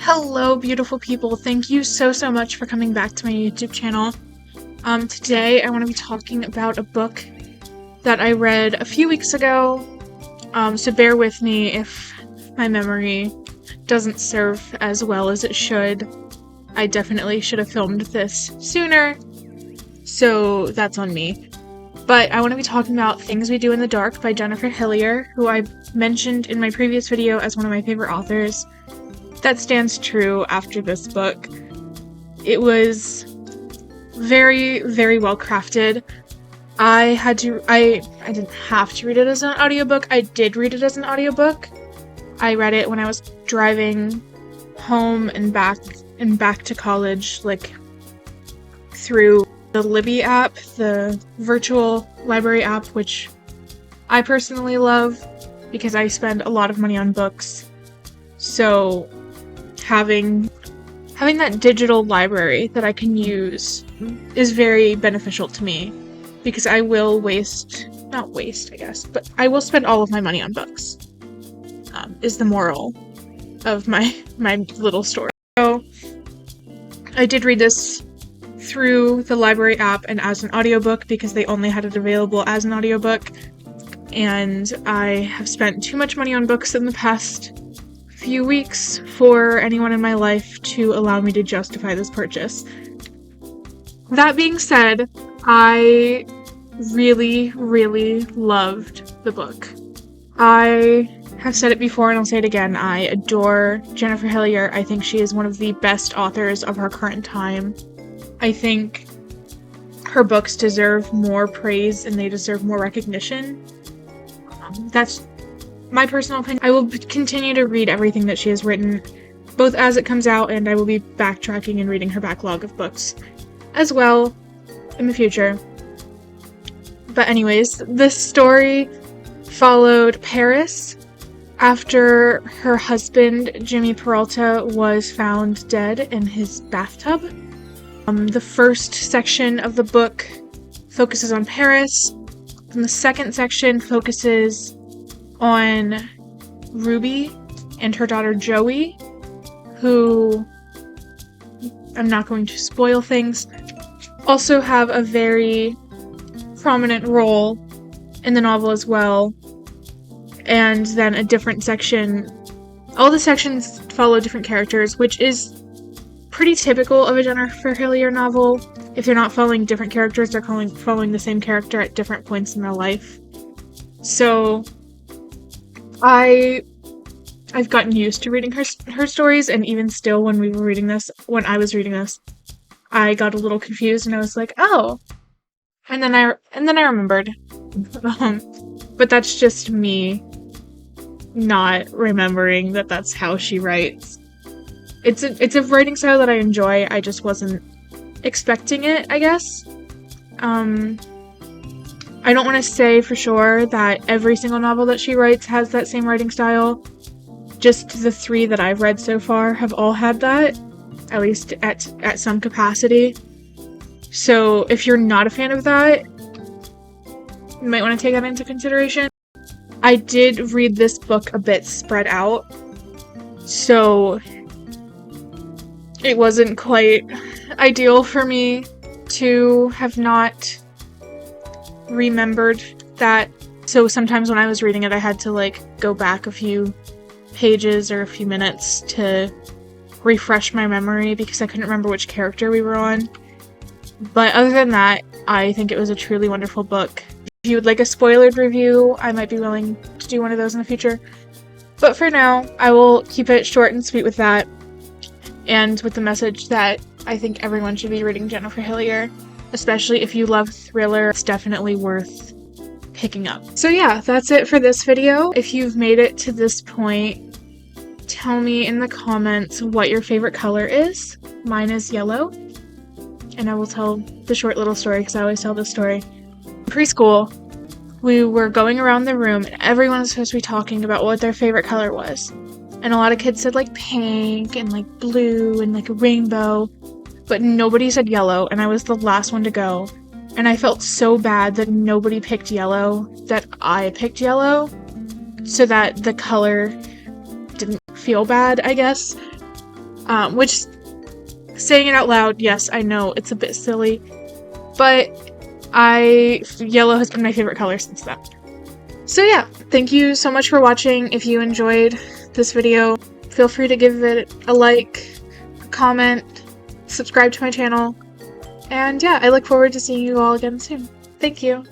Hello, beautiful people. Thank you so much for coming back to my YouTube channel. Today I want to be talking about a book that I read a few weeks ago, so bear with me if my memory doesn't serve as well as it should. I definitely should have filmed this sooner, so that's on me. But I want to be talking about Things We Do in the Dark by Jennifer Hillier, who I mentioned in my previous video as one of my favorite authors. That stands true after this book. It was very well crafted. I didn't have to read it as an audiobook. I did read it as an audiobook. I read it when I was driving home and back to college, like through the Libby app, the virtual library app, which I personally love because I spend a lot of money on books. So having that digital library that I can use is very beneficial to me because I will not waste, I guess, but I will spend all of my money on books, is the moral of my little story. So I did read this through the library app and as an audiobook because they only had it available as an audiobook, and I have spent too much money on books in the past few weeks for anyone in my life to allow me to justify this purchase. That being said, I really loved the book. I have said it before and I'll say it again. I adore Jennifer Hillier. I think she is one of the best authors of our current time. I think her books deserve more praise and they deserve more recognition. That's my personal opinion. I will continue to read everything that she has written, both as it comes out, and I will be backtracking and reading her backlog of books as well in the future. But anyways, this story followed Paris after her husband, Jimmy Peralta, was found dead in his bathtub. The first section of the book focuses on Paris, and the second section focuses on Ruby and her daughter Joey, who, I'm not going to spoil things, also have a very prominent role in the novel as well. And then a different section, all the sections follow different characters, which is pretty typical of a Jennifer Hillier novel. If they're not following different characters, they're following the same character at different points in their life. So I've gotten used to reading her stories, and even still when I was reading this, I got a little confused and I was like, oh. And then I remembered. But that's just me not remembering that that's how she writes. It's a writing style that I enjoy. I just wasn't expecting it, I guess. I don't want to say for sure that every single novel that she writes has that same writing style. Just the 3 that I've read so far have all had that, at least at some capacity. So if you're not a fan of that, you might want to take that into consideration. I did read this book a bit spread out, so it wasn't quite ideal for me to have not remembered that. So sometimes when I was reading it, I had to go back a few pages or a few minutes to refresh my memory because I couldn't remember which character we were on. But other than that, I think it was a truly wonderful book. If you would like a spoilered review, I might be willing to do one of those in the future. But for now, I will keep it short and sweet with that, and with the message that I think everyone should be reading Jennifer Hillier. Especially if you love thriller, it's definitely worth picking up. So yeah, that's it for this video. If you've made it to this point, tell me in the comments what your favorite color is. Mine is yellow. And I will tell the short little story because I always tell this story. In preschool, we were going around the room and everyone was supposed to be talking about what their favorite color was. And a lot of kids said pink and blue and a rainbow. But nobody said yellow, and I was the last one to go. And I felt so bad that nobody picked yellow, that I picked yellow, so that the color didn't feel bad, I guess. which, saying it out loud, yes, I know it's a bit silly, but yellow has been my favorite color since then. So yeah, thank you so much for watching. If you enjoyed this video, feel free to give it a like, a comment, subscribe to my channel, and yeah, I look forward to seeing you all again soon. Thank you!